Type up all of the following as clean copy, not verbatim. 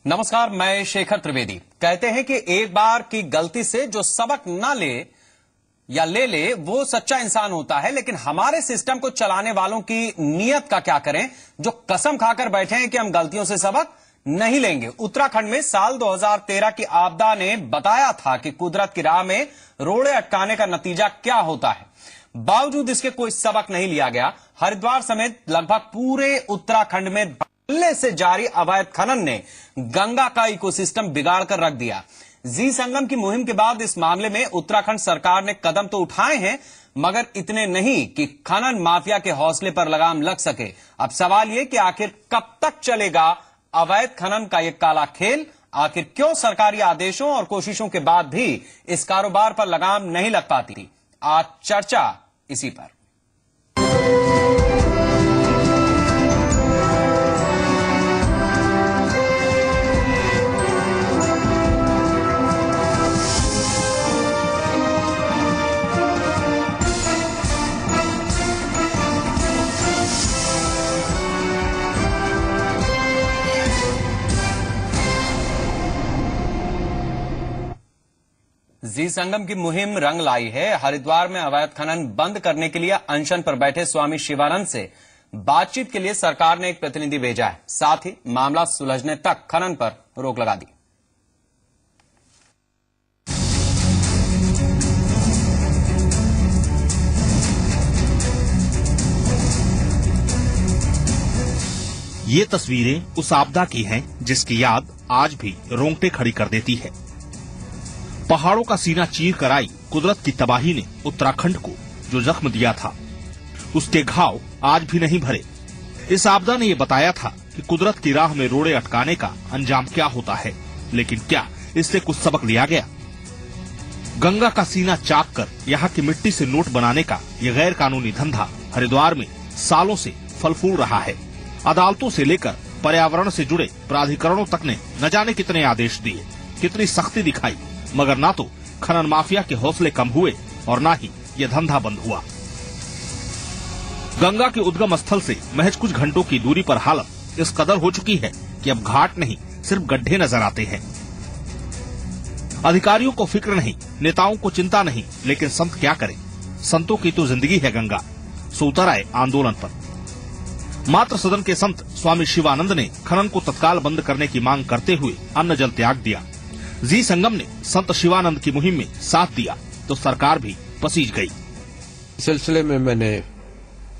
नमस्कार, मैं शेखर त्रिवेदी। कहते हैं कि एक बार की गलती से जो सबक ना ले या ले वो सच्चा इंसान होता है, लेकिन हमारे सिस्टम को चलाने वालों की नीयत का क्या करें, जो कसम खाकर बैठे हैं कि हम गलतियों से सबक नहीं लेंगे। उत्तराखंड में साल 2013 की आपदा ने बताया था कि कुदरत की राह में रोड़े अटकाने का नतीजा क्या होता है। बावजूद इसके कोई सबक नहीं लिया गया। हरिद्वार समेत लगभग पूरे उत्तराखंड में पहले से जारी अवैध खनन ने गंगा का इकोसिस्टम बिगाड़ कर रख दिया। जी संगम की मुहिम के बाद इस मामले में उत्तराखंड सरकार ने कदम तो उठाए हैं, मगर इतने नहीं कि खनन माफिया के हौसले पर लगाम लग सके। अब सवाल यह कि आखिर कब तक चलेगा अवैध खनन का यह काला खेल? आखिर क्यों सरकारी आदेशों और कोशिशों के बाद भी इस कारोबार पर लगाम नहीं लग पाती? आज चर्चा इसी पर। जी संगम की मुहिम रंग लाई है। हरिद्वार में अवैध खनन बंद करने के लिए अनशन पर बैठे स्वामी शिवानंद से बातचीत के लिए सरकार ने एक प्रतिनिधि भेजा है। साथ ही मामला सुलझने तक खनन पर रोक लगा दी। ये तस्वीरें उस आपदा की हैं जिसकी याद आज भी रोंगटे खड़ी कर देती है। पहाड़ों का सीना चीर कर आई कुदरत की तबाही ने उत्तराखंड को जो जख्म दिया था, उसके घाव आज भी नहीं भरे। इस आपदा ने यह बताया था कि कुदरत की राह में रोड़े अटकाने का अंजाम क्या होता है, लेकिन क्या इससे कुछ सबक लिया गया? गंगा का सीना चाक कर यहाँ की मिट्टी से नोट बनाने का यह गैर कानूनी धंधा हरिद्वार में सालों से फल फूल रहा है। अदालतों से लेकर पर्यावरण से जुड़े प्राधिकरणों तक ने न जाने कितने आदेश दिए, कितनी सख्ती दिखाई, मगर ना तो खनन माफिया के हौसले कम हुए और ना ही यह धंधा बंद हुआ। गंगा के उद्गम स्थल से महज कुछ घंटों की दूरी पर हालत इस कदर हो चुकी है कि अब घाट नहीं, सिर्फ गड्ढे नजर आते हैं। अधिकारियों को फिक्र नहीं, नेताओं को चिंता नहीं, लेकिन संत क्या करें? संतों की तो जिंदगी है गंगा, सो उतर आए आंदोलन पर। मात्र सदन के संत स्वामी शिवानंद ने खनन को तत्काल बंद करने की मांग करते हुए अन्न जल त्याग दिया। जी संगम ने संत शिवानंद की मुहिम में साथ दिया तो सरकार भी पसीज गई। सिलसिले में मैंने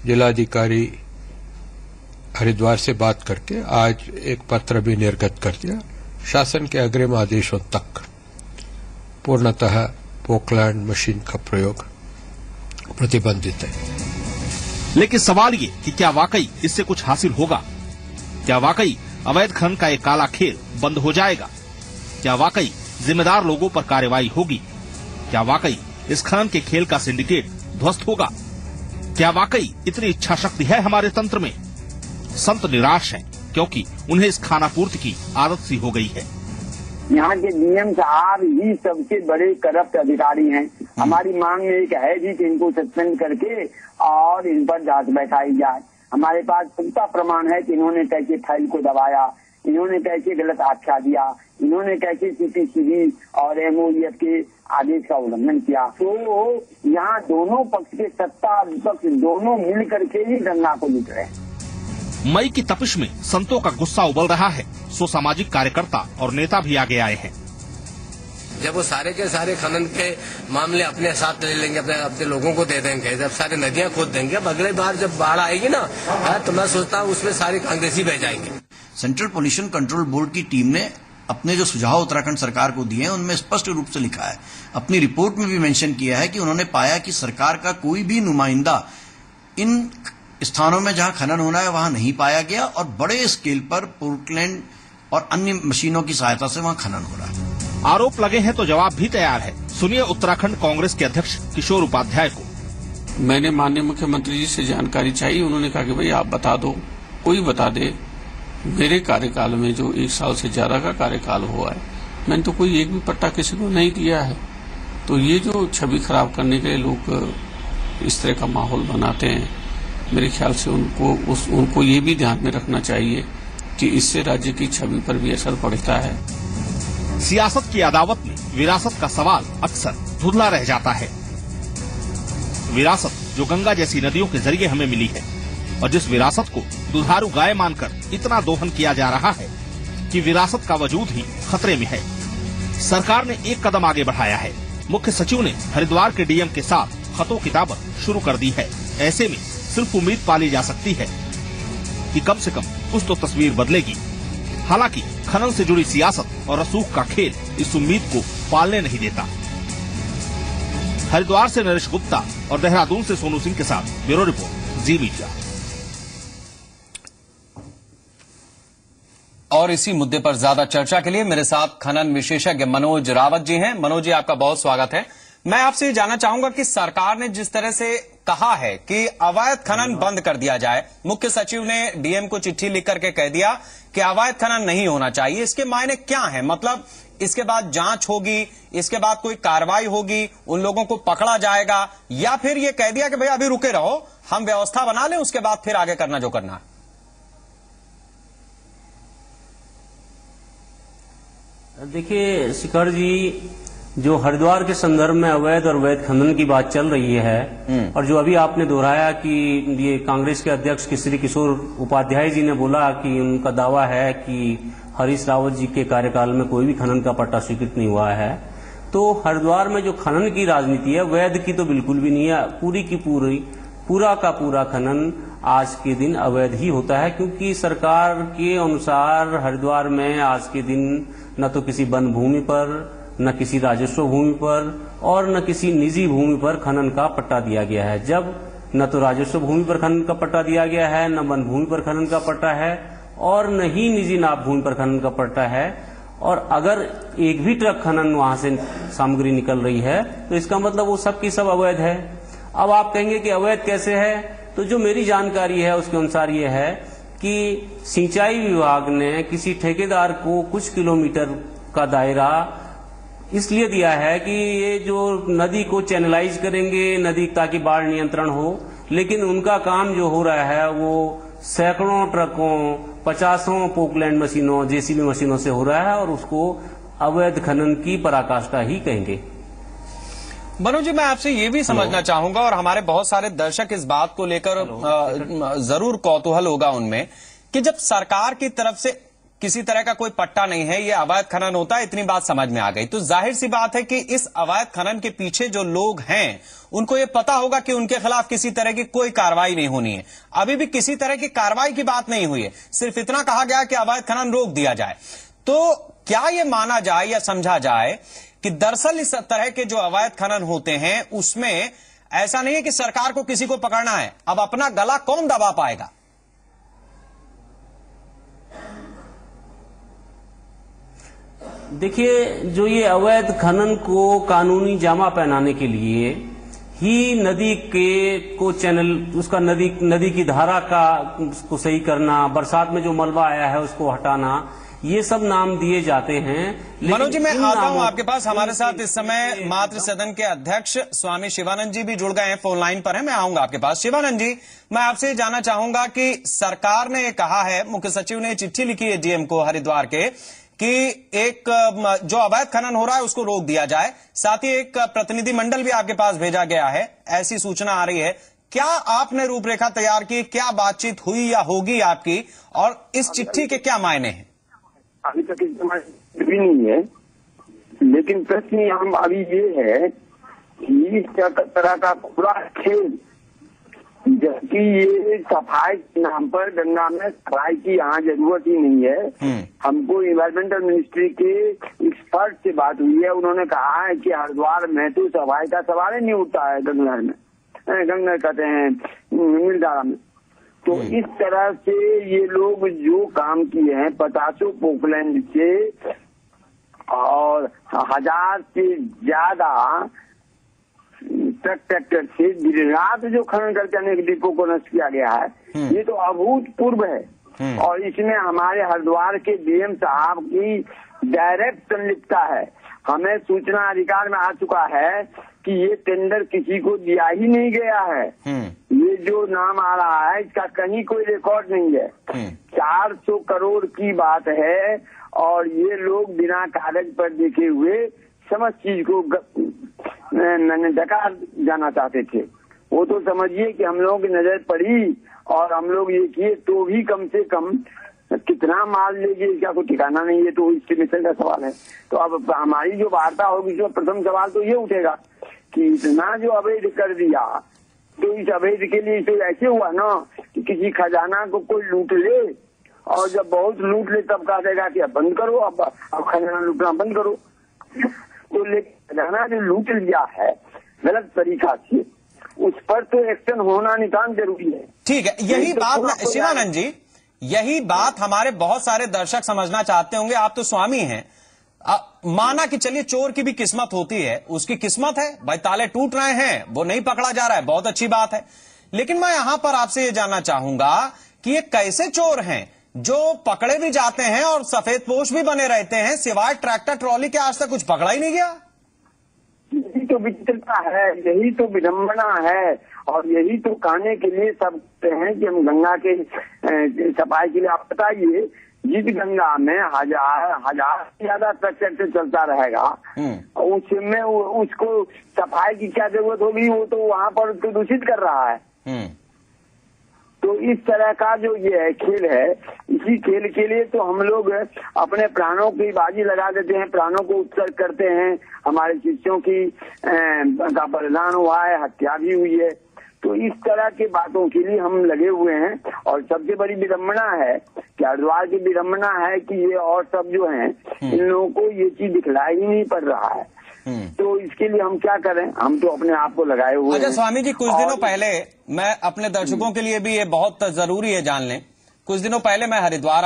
जिलाधिकारी हरिद्वार से बात करके आज एक पत्र भी निर्गत कर दिया। शासन के अग्रिम आदेशों तक पूर्णतः पोकलैंड मशीन का प्रयोग प्रतिबंधित है। लेकिन सवाल ये कि क्या वाकई इससे कुछ हासिल होगा? क्या वाकई अवैध खनन का एक काला खेल बंद हो जाएगा? क्या वाकई जिम्मेदार लोगों पर कार्रवाई होगी? क्या वाकई इस खनन के खेल का सिंडिकेट ध्वस्त होगा? क्या वाकई इतनी इच्छा शक्ति है हमारे तंत्र में? संत निराश हैं क्योंकि उन्हें इस खानापूर्ति की आदत सी हो गई है। यहाँ के डीएम साहब ही सबसे बड़े करप्ट अधिकारी हैं। हमारी मांग में एक है जी कि इनको सस्पेंड करके और इन पर जांच बैठाई जाए। हमारे पास पुख्ता प्रमाण है कि इन्होंने कैसे फाइल को दबाया, इन्होंने कैसे गलत आख्या दिया, इन्होंने कैसे सीपीसीबी और एमओईएफ के आदेश का उल्लंघन किया। तो यहाँ दोनों पक्ष के सत्ता विपक्ष दोनों मिल करके ही गंगा को लूट रहे हैं। मई की तपिश में संतों का गुस्सा उबल रहा है, सो सामाजिक कार्यकर्ता और नेता भी आगे आए हैं। जब वो सारे के सारे खनन के मामले अपने साथ ले लेंगे, अपने लोगों को दे देंगे, जब सारे नदियां खोद देंगे, अब अगले बार जब बाढ़ आएगी ना, तो मैं सोचता हूँ उसमें सारे कांग्रेसी बह जाएंगे। सेंट्रल पोल्यूशन कंट्रोल बोर्ड की टीम ने अपने जो सुझाव उत्तराखंड सरकार को दिए हैं उनमें स्पष्ट रूप से लिखा है, अपनी रिपोर्ट में भी मेंशन किया है कि उन्होंने पाया कि सरकार का कोई भी नुमाइंदा इन स्थानों में जहां खनन होना है वहां नहीं पाया गया और बड़े स्केल पर पोर्टलैंड और अन्य मशीनों की सहायता से वहां खनन हो रहा है। आरोप लगे हैं तो जवाब भी तैयार है। सुनिए उत्तराखंड कांग्रेस के अध्यक्ष किशोर उपाध्याय को। मैंने माननीय मुख्यमंत्री जी से जानकारी चाहिए। उन्होंने कहा कि भाई आप बता दो, कोई बता दे। मेरे कार्यकाल में जो 1 साल से ज्यादा का कार्यकाल हुआ है, मैंने तो कोई एक भी पट्टा किसी को नहीं दिया है। तो ये जो छवि खराब करने के लिए लोग इस तरह का माहौल बनाते हैं, मेरे ख्याल से उनको ये भी ध्यान में रखना चाहिए कि इससे राज्य की छवि पर भी असर पड़ता है। सियासत की अदावत में विरासत का सवाल अक्सर धुंधला रह जाता है। विरासत जो गंगा जैसी नदियों के जरिए हमें मिली है और जिस विरासत को दुधारू गाय मानकर इतना दोहन किया जा रहा है कि विरासत का वजूद ही खतरे में है। सरकार ने एक कदम आगे बढ़ाया है। मुख्य सचिव ने हरिद्वार के डीएम के साथ खतो किताबत शुरू कर दी है। ऐसे में सिर्फ उम्मीद पाली जा सकती है कि कम से कम कुछ तो तस्वीर बदलेगी। हालांकि खनन से जुड़ी सियासत और रसूख का खेल इस उम्मीद को पालने नहीं देता। हरिद्वार से नरेश गुप्ता और देहरादून से सोनू सिंह के साथ ब्यूरो रिपोर्ट, जी मीडिया। और इसी मुद्दे पर ज्यादा चर्चा के लिए मेरे साथ खनन विशेषज्ञ मनोज रावत जी हैं। मनोज जी, आपका बहुत स्वागत है। मैं आपसे जानना चाहूंगा कि सरकार ने जिस तरह से कहा है कि अवैध खनन बंद कर दिया जाए, मुख्य सचिव ने डीएम को चिट्ठी लिख करके कह दिया कि अवैध खनन नहीं होना चाहिए, इसके मायने क्या है? मतलब इसके बाद जांच होगी, इसके बाद कोई कार्रवाई होगी, उन लोगों को पकड़ा जाएगा, या फिर ये कह दिया कि भाई अभी रुके रहो, हम व्यवस्था बना लें, उसके बाद फिर आगे करना जो करना है? देखिए शिखर जी, जो हरिद्वार के संदर्भ में अवैध और वैध खनन की बात चल रही है और जो अभी आपने दोहराया कि ये कांग्रेस के अध्यक्ष श्री किशोर उपाध्याय जी ने बोला कि उनका दावा है कि हरीश रावत जी के कार्यकाल में कोई भी खनन का पट्टा स्वीकृत नहीं हुआ है, तो हरिद्वार में जो खनन की राजनीति है वैध की तो बिल्कुल भी नहीं है। पूरी की पूरा का पूरा खनन आज के दिन अवैध ही होता है, क्योंकि सरकार के अनुसार हरिद्वार में आज के दिन न तो किसी वन भूमि पर, न किसी राजस्व भूमि पर और न किसी निजी भूमि पर खनन का पट्टा दिया गया है। जब न तो राजस्व भूमि पर खनन का पट्टा दिया गया है, न वन भूमि पर खनन का पट्टा है और न ही निजी नाप भूमि पर खनन का पट्टा है, और अगर एक भी ट्रक खनन वहां से सामग्री निकल रही है तो इसका मतलब वो सब की सब अवैध है। अब आप कहेंगे कि अवैध कैसे है, तो जो मेरी जानकारी है उसके अनुसार ये है कि सिंचाई विभाग ने किसी ठेकेदार को कुछ किलोमीटर का दायरा इसलिए दिया है कि ये जो नदी को चैनलाइज करेंगे, नदी ताकि बाढ़ नियंत्रण हो, लेकिन उनका काम जो हो रहा है वो सैकड़ों ट्रकों, 50 पोकलैंड मशीनों, जेसीबी मशीनों से हो रहा है और उसको अवैध खनन की पराकाष्ठा ही कहेंगे। मनोज जी, मैं आपसे ये भी समझना चाहूंगा और हमारे बहुत सारे दर्शक इस बात को लेकर जरूर कौतूहल होगा उनमें कि जब सरकार की तरफ से किसी तरह का कोई पट्टा नहीं है, ये अवैध खनन होता है, इतनी बात समझ में आ गई, तो जाहिर सी बात है कि इस अवैध खनन के पीछे जो लोग हैं उनको ये पता होगा कि उनके खिलाफ किसी तरह की कोई कार्रवाई नहीं होनी है। अभी भी किसी तरह की कार्रवाई की बात नहीं हुई है, सिर्फ इतना कहा गया कि अवैध खनन रोक दिया जाए। तो क्या ये माना जाए या समझा जाए कि दरअसल इस तरह के जो अवैध खनन होते हैं उसमें ऐसा नहीं है कि सरकार को किसी को पकड़ना है, अब अपना गला कौन दबा पाएगा? देखिए, जो ये अवैध खनन को कानूनी जामा पहनाने के लिए ही नदी के को चैनल, उसका नदी की धारा का उसको सही करना, बरसात में जो मलबा आया है उसको हटाना, ये सब नाम दिए जाते हैं। मनोज जी, मैं आता हूं आपके पास। हमारे साथ इस समय मातृ सदन के अध्यक्ष स्वामी शिवानंद जी भी जुड़ गए हैं, फोन लाइन पर हैं, मैं आऊंगा आपके पास। शिवानंद जी, मैं आपसे जानना चाहूंगा कि सरकार ने कहा है, मुख्य सचिव ने चिट्ठी लिखी है डीएम को हरिद्वार के, कि एक जो अवैध खनन हो रहा है उसको रोक दिया जाए, साथ ही एक प्रतिनिधि मंडल भी आपके पास भेजा गया है, ऐसी सूचना आ रही है। क्या आपने रूपरेखा तैयार की, क्या बातचीत हुई या होगी आपकी, और इस चिट्ठी के क्या मायने हैं? अभी तक इस भी नहीं है, लेकिन प्रश्न यहाँ अभी ये है कि इस तरह का पूरा खेल, जबकि ये सफाई के नाम पर गंगा में सफाई की यहाँ जरूरत ही नहीं है। हमको इन्वायरमेंटल मिनिस्ट्री के एक्सपर्ट से बात हुई है, उन्होंने कहा है कि हरिद्वार में तो सफाई का सवाल ही नहीं उठता है, गंगा कहते हैं मिलधारा में। तो इस तरह से ये लोग जो काम किए हैं 50 पोकलैंड से और 1000 से ज्यादा ट्रैक्टर से दिन रात जो खनन करके अनेक डिपो को नष्ट किया गया है, ये तो अभूतपूर्व है। और इसमें हमारे हरिद्वार के डीएम साहब की डायरेक्ट संलिप्तता है। हमें सूचना अधिकार में आ चुका है कि ये टेंडर किसी को दिया ही नहीं गया है, ये ये जो नाम आ रहा है इसका कहीं कोई रिकॉर्ड नहीं है। 400 करोड़ की बात है और ये लोग बिना कागज पर देखे हुए समस्त चीज को डका जाना चाहते थे। वो तो समझिए कि हम लोगों की नजर पड़ी और हम लोग ये किए तो भी कम से कम कितना माल लेंगे इसका कोई ठिकाना नहीं है। तो एस्टिमेशन का सवाल है। तो अब हमारी जो वार्ता होगी इसमें प्रथम सवाल तो ये उठेगा कि इतना जो अवैध कर दिया तो इस अवैध के लिए तो ऐसे हुआ ना कि किसी खजाना को कोई लूट ले और जब बहुत लूट ले तब कहा जाएगा कि अब बंद करो, अब खजाना लूटना बंद करो। तो लेकिन खजाना जो लूट लिया है गलत तरीका से उस पर तो एक्शन होना नितांत जरूरी है। ठीक है, यही बात शिवानंद जी, यही बात हमारे बहुत सारे दर्शक समझना चाहते होंगे। आप तो स्वामी हैं, माना कि चलिए चोर की भी किस्मत होती है, उसकी किस्मत है भाई, ताले टूट रहे हैं, वो नहीं पकड़ा जा रहा है, बहुत अच्छी बात है। लेकिन मैं यहां पर आपसे ये जानना चाहूंगा कि ये कैसे चोर हैं जो पकड़े भी जाते हैं और सफेद पोश भी बने रहते हैं, सिवाय ट्रैक्टर ट्रॉली के आज तक कुछ पकड़ा ही नहीं गया। यही तो विचित्रता है, यही तो विडम्बना है और यही तो कहने के लिए सब हैं कि हम गंगा के सफाई के लिए। आप बताइए जिस गंगा में हजार से ज्यादा ट्रैक्टर चलता रहेगा उसमें उसको सफाई की क्या जरूरत होगी? वो तो वहां पर उसको दूषित कर रहा है। तो इस तरह का जो ये है खेल है, इसी खेल के लिए तो हम लोग अपने प्राणों की बाजी लगा देते हैं, प्राणों को उत्सर्ग करते हैं। हमारे शिष्यों की का बलिदान हुआ है, हत्या भी हुई है। तो इस तरह की बातों के लिए हम लगे हुए हैं। और सबसे बड़ी विडम्बना है कि हरिद्वार की विडम्बना है कि ये और सब जो हैं इन लोगों को ये चीज दिखलाई ही नहीं पड़ रहा है। तो इसके लिए हम क्या करें? हम तो अपने आप को लगाए हुए हैं। स्वामी जी, कुछ दिनों पहले मैं अपने दर्शकों के लिए भी ये बहुत जरूरी है जान लें, कुछ दिनों पहले मैं हरिद्वार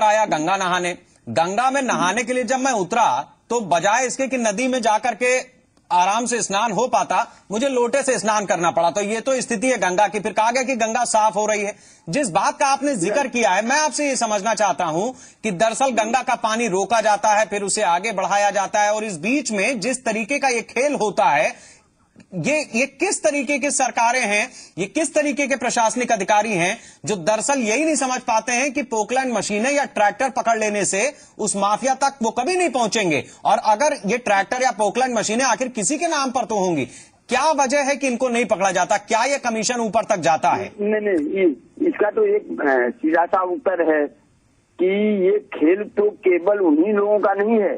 आया गंगा नहाने। गंगा में नहाने के लिए जब मैं उतरा तो बजाय इसके कि नदी में जाकर के आराम से स्नान हो पाता, मुझे लोटे से स्नान करना पड़ा। तो ये तो स्थिति है गंगा की। फिर कहा गया कि गंगा साफ हो रही है। जिस बात का आपने जिक्र किया है, मैं आपसे ये समझना चाहता हूं कि दरअसल गंगा का पानी रोका जाता है, फिर उसे आगे बढ़ाया जाता है, और इस बीच में जिस तरीके का ये खेल होता है, ये किस तरीके की सरकारें हैं, ये किस तरीके के प्रशासनिक अधिकारी हैं जो दरअसल यही नहीं समझ पाते हैं कि पोकलैंड मशीनें या ट्रैक्टर पकड़ लेने से उस माफिया तक वो कभी नहीं पहुंचेंगे। और अगर ये ट्रैक्टर या पोकलैंड मशीनें आखिर किसी के नाम पर तो होंगी, क्या वजह है कि इनको नहीं पकड़ा जाता? क्या ये कमीशन ऊपर तक जाता है? नहीं, इसका तो एक सीधा सा उत्तर है कि ये खेल तो केवल उन्हीं लोगों का नहीं है।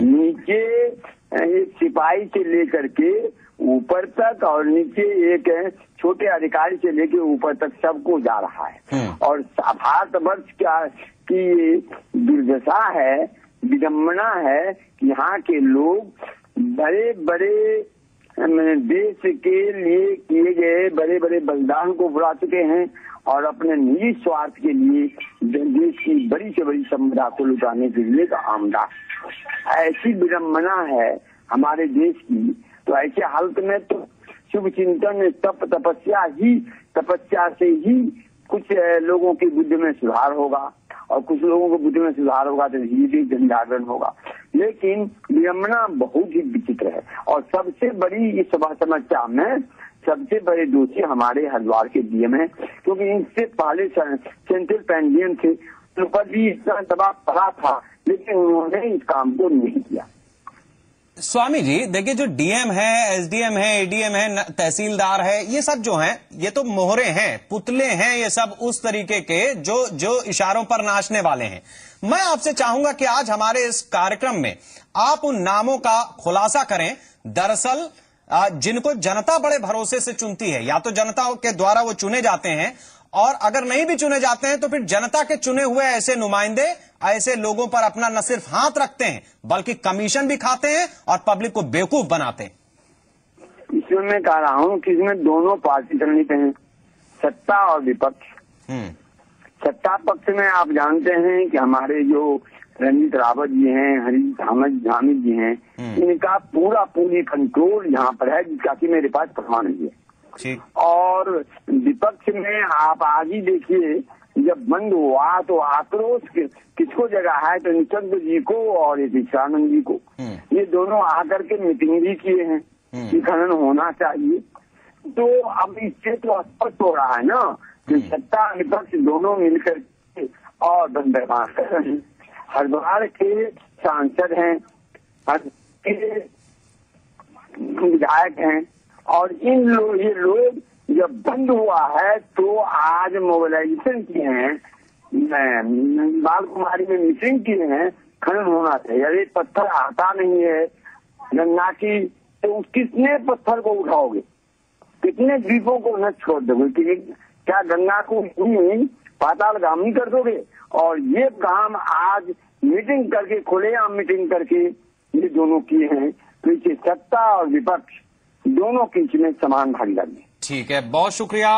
नीचे एक सिपाही से लेकर के ऊपर तक और नीचे एक छोटे अधिकारी से लेके ऊपर तक सबको जा रहा है। और भारतवर्ष क्या की दुर्दशा है, विडम्बना है कि यहाँ के लोग बड़े बड़े देश के लिए किए गए बड़े बड़े बलिदान को भुला चुके हैं और अपने निजी स्वार्थ के लिए देश की बड़ी से बड़ी संपदा को लुटाने के लिए आमदा। ऐसी विडम्बना है हमारे देश की। तो ऐसे हालत में तो शुभ चिंतन तपस्या से ही कुछ लोगों की बुद्धि में सुधार होगा और कुछ लोगों को बुद्धि में सुधार होगा तो धीरे जन जागरण होगा। लेकिन विडम्बना बहुत ही विचित्र है और सबसे बड़ी इस समस्या में सबसे बड़े दोषी हमारे हरिद्वार के डीएम हैं, क्योंकि इनसे पहले सेंट्रल पैंडियम थे, उन पर भी इतना दबाव पड़ा था लेकिन उन्होंने इस काम को नहीं किया। स्वामी जी देखिए, जो डीएम है, एसडीएम है, एडीएम है, तहसीलदार है, ये सब जो हैं ये तो मोहरे हैं, पुतले हैं, ये सब उस तरीके के जो इशारों पर नाचने वाले हैं। मैं आपसे चाहूंगा कि आज हमारे इस कार्यक्रम में आप उन नामों का खुलासा करें दरअसल जिनको जनता बड़े भरोसे से चुनती है। या तो जनता के द्वारा वो चुने जाते हैं और अगर नहीं भी चुने जाते हैं तो फिर जनता के चुने हुए ऐसे नुमाइंदे ऐसे लोगों पर अपना न सिर्फ हाथ रखते हैं बल्कि कमीशन भी खाते हैं और पब्लिक को बेवकूफ बनाते हैं। इसमें मैं कह रहा हूं कि इसमें दोनों पार्टी चलते हैं, सत्ता और विपक्ष। सत्ता पक्ष में आप जानते हैं कि हमारे जो रंजीत रावत जी हैं, हरीश हामिद जी हैं, इनका पूरी कंट्रोल यहाँ पर है, जिसका कि मेरे पास प्रमाण भी है। और विपक्ष में आप आज ही देखिए, जब बंद हुआ तो आक्रोश किसको जगह है तो निचंद जी को और ईशानंद जी को। ये दोनों आकर के मीटिंग भी किए हैं कि खनन होना चाहिए। तो अब इससे तो स्पष्ट हो रहा है ना कि सत्ता विपक्ष दोनों मिलकर के और बंदरबान कर रहे हैं। हरिद्वार के सांसद हैं, के विधायक हैं, और ये लोग जब बंद हुआ है तो आज मोबिलाइजेशन किए हैं, बाल कुमारी में मीटिंग किए हैं, खनन होना चाहिए। अरे पत्थर आता नहीं है गंगा की, तो कितने पत्थर को उठाओगे, कितने द्वीपों को न छोड़ दोगे? क्या गंगा को ही पातालगामी कर दोगे? और ये काम आज मीटिंग करके, खुलेआम मीटिंग करके ये दोनों किए हैं। तो इसे सत्ता और विपक्ष दोनों के इसमें समान भागीदारी है। ठीक है, बहुत शुक्रिया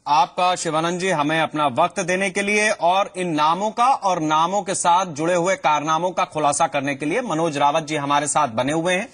आपका शिवानंद जी, हमें अपना वक्त देने के लिए और इन नामों का और नामों के साथ जुड़े हुए कारनामों का खुलासा करने के लिए। मनोज रावत जी हमारे साथ बने हुए हैं।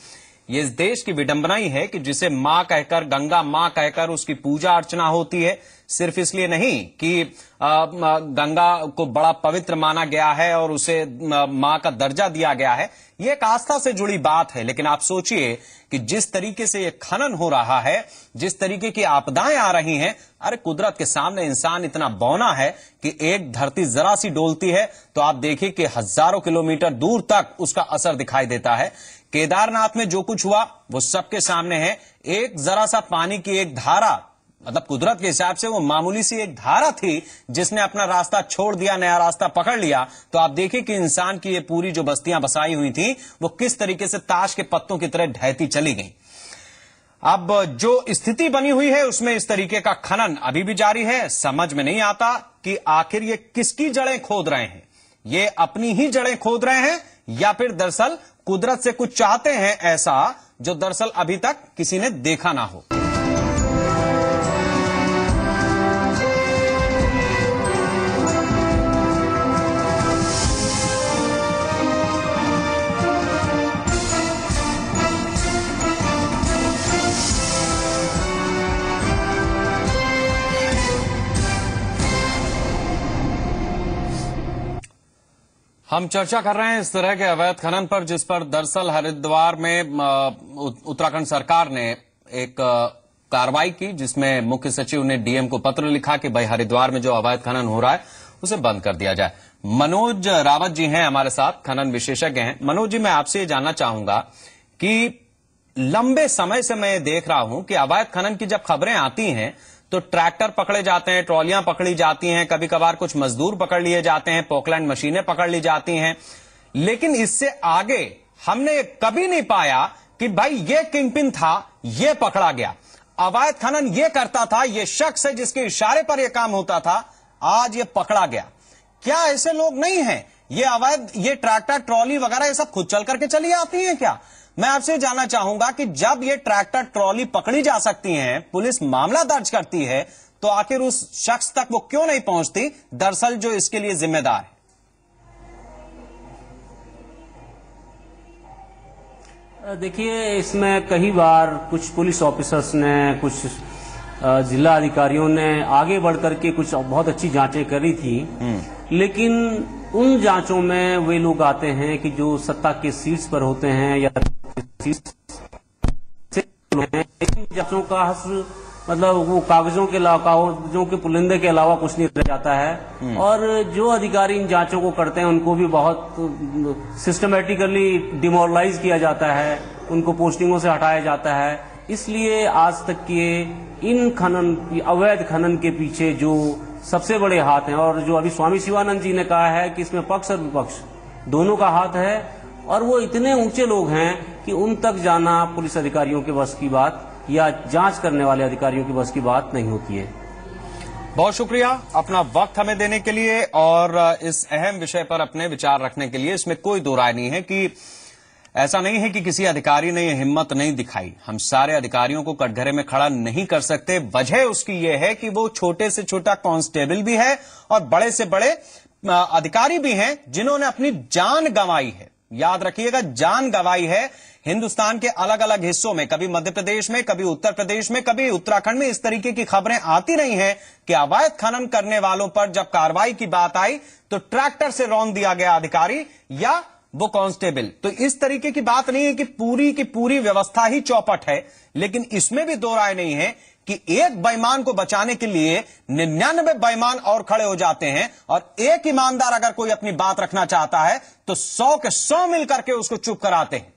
ये इस देश की विडंबना ही है कि जिसे मां कहकर, गंगा मां कहकर उसकी पूजा अर्चना होती है, सिर्फ इसलिए नहीं कि गंगा को बड़ा पवित्र माना गया है और उसे मां का दर्जा दिया गया है। ये एक आस्था से जुड़ी बात है, लेकिन आप सोचिए कि जिस तरीके से ये खनन हो रहा है, जिस तरीके की आपदाएं आ रही हैं, अरे कुदरत के सामने इंसान इतना बौना है कि एक धरती जरा सी डोलती है तो आप देखिए कि हजारों किलोमीटर दूर तक उसका असर दिखाई देता है। केदारनाथ में जो कुछ हुआ वो सबके सामने है। एक जरा सा पानी की एक धारा, मतलब कुदरत के हिसाब से वो मामूली सी एक धारा थी जिसने अपना रास्ता छोड़ दिया, नया रास्ता पकड़ लिया। तो आप देखिए कि इंसान की ये पूरी जो बस्तियां बसाई हुई थी वो किस तरीके से ताश के पत्तों की तरह ढहती चली गई। अब जो स्थिति बनी हुई है उसमें इस तरीके का खनन अभी भी जारी है। समझ में नहीं आता कि आखिर ये किसकी जड़ें खोद रहे हैं। ये अपनी ही जड़ें खोद रहे हैं या फिर दरअसल कुदरत से कुछ चाहते हैं ऐसा जो दरअसल अभी तक किसी ने देखा ना हो। हम चर्चा कर रहे हैं इस तरह के अवैध खनन पर, जिस पर दरअसल हरिद्वार में उत्तराखंड सरकार ने एक कार्रवाई की, जिसमें मुख्य सचिव ने डीएम को पत्र लिखा कि भाई हरिद्वार में जो अवैध खनन हो रहा है उसे बंद कर दिया जाए। मनोज रावत जी हैं हमारे साथ, खनन विशेषज्ञ हैं। मनोज जी, मैं आपसे ये जानना चाहूंगा कि लंबे समय से मैं देख रहा हूं कि अवैध खनन की जब खबरें आती हैं तो ट्रैक्टर पकड़े जाते हैं, ट्रॉलियां पकड़ी जाती हैं, कभी कभार कुछ मजदूर पकड़ लिए जाते हैं, पोकलैंड मशीनें पकड़ ली जाती हैं, लेकिन इससे आगे हमने कभी नहीं पाया कि भाई ये किंगपिन था, ये पकड़ा गया, अवैध खनन ये करता था, ये शख्स है जिसके इशारे पर यह काम होता था, आज ये पकड़ा गया। क्या ऐसे लोग नहीं हैं? ये अवैध, ये ट्रैक्टर ट्रॉली वगैरह ये सब खुद चल करके चली आती हैं क्या? मैं आपसे जानना चाहूंगा कि जब ये ट्रैक्टर ट्रॉली पकड़ी जा सकती हैं, पुलिस मामला दर्ज करती है, तो आखिर उस शख्स तक वो क्यों नहीं पहुंचती दरअसल जो इसके लिए जिम्मेदार है? देखिए, इसमें कई बार कुछ पुलिस ऑफिसर्स ने, कुछ जिला अधिकारियों ने आगे बढ़कर के कुछ बहुत अच्छी जांचें करी थी, लेकिन उन जांचों में वे लोग आते हैं कि जो सत्ता के सीट्स पर होते हैं या इन जांचों का मतलब वो कागजों के अलावा, कागजों के पुलिंदे के अलावा कुछ नहीं रह जाता है। और जो अधिकारी इन जांचों को करते हैं उनको भी बहुत सिस्टमेटिकली डिमोरलाइज किया जाता है, उनको पोस्टिंगों से हटाया जाता है। इसलिए आज तक के इन खनन, अवैध खनन के पीछे जो सबसे बड़े हाथ हैं, और जो अभी स्वामी शिवानंद जी ने कहा है कि इसमें पक्ष और विपक्ष दोनों का हाथ है, और वो इतने ऊंचे लोग हैं कि उन तक जाना पुलिस अधिकारियों के बस की बात या जांच करने वाले अधिकारियों की बस की बात नहीं होती है। बहुत शुक्रिया अपना वक्त हमें देने के लिए और इस अहम विषय पर अपने विचार रखने के लिए। इसमें कोई दो राय नहीं है कि ऐसा नहीं है कि किसी अधिकारी ने यह हिम्मत नहीं दिखाई। हम सारे अधिकारियों को कटघरे में खड़ा नहीं कर सकते। वजह उसकी यह है कि वो छोटे से छोटा कांस्टेबल भी है और बड़े से बड़े अधिकारी भी हैं जिन्होंने अपनी जान गंवाई है। याद रखिएगा, जान गंवाई है। हिंदुस्तान के अलग अलग हिस्सों में, कभी मध्य प्रदेश में, कभी उत्तर प्रदेश में, कभी उत्तराखंड में इस तरीके की खबरें आती रही हैं कि अवैध खनन करने वालों पर जब कार्रवाई की बात आई तो ट्रैक्टर से रौंद दिया गया अधिकारी या वो कांस्टेबल। तो इस तरीके की बात नहीं है कि पूरी व्यवस्था ही चौपट है, लेकिन इसमें भी दो राय नहीं है कि एक बेईमान को बचाने के लिए 99 बेईमान और खड़े हो जाते हैं, और एक ईमानदार अगर कोई अपनी बात रखना चाहता है तो 100 के 100 मिलकर के उसको चुप कराते हैं।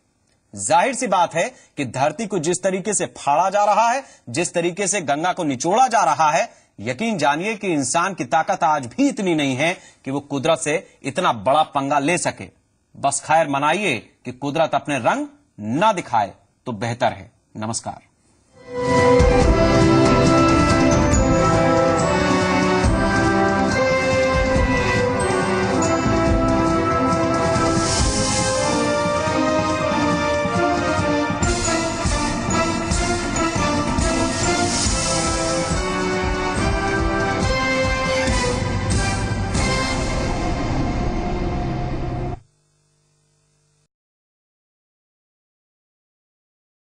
जाहिर सी बात है कि धरती को जिस तरीके से फाड़ा जा रहा है, जिस तरीके से गंगा को निचोड़ा जा रहा है, यकीन जानिए कि इंसान की ताकत आज भी इतनी नहीं है कि वो कुदरत से इतना बड़ा पंगा ले सके। बस खैर मनाइए कि कुदरत अपने रंग ना दिखाए तो बेहतर है। नमस्कार।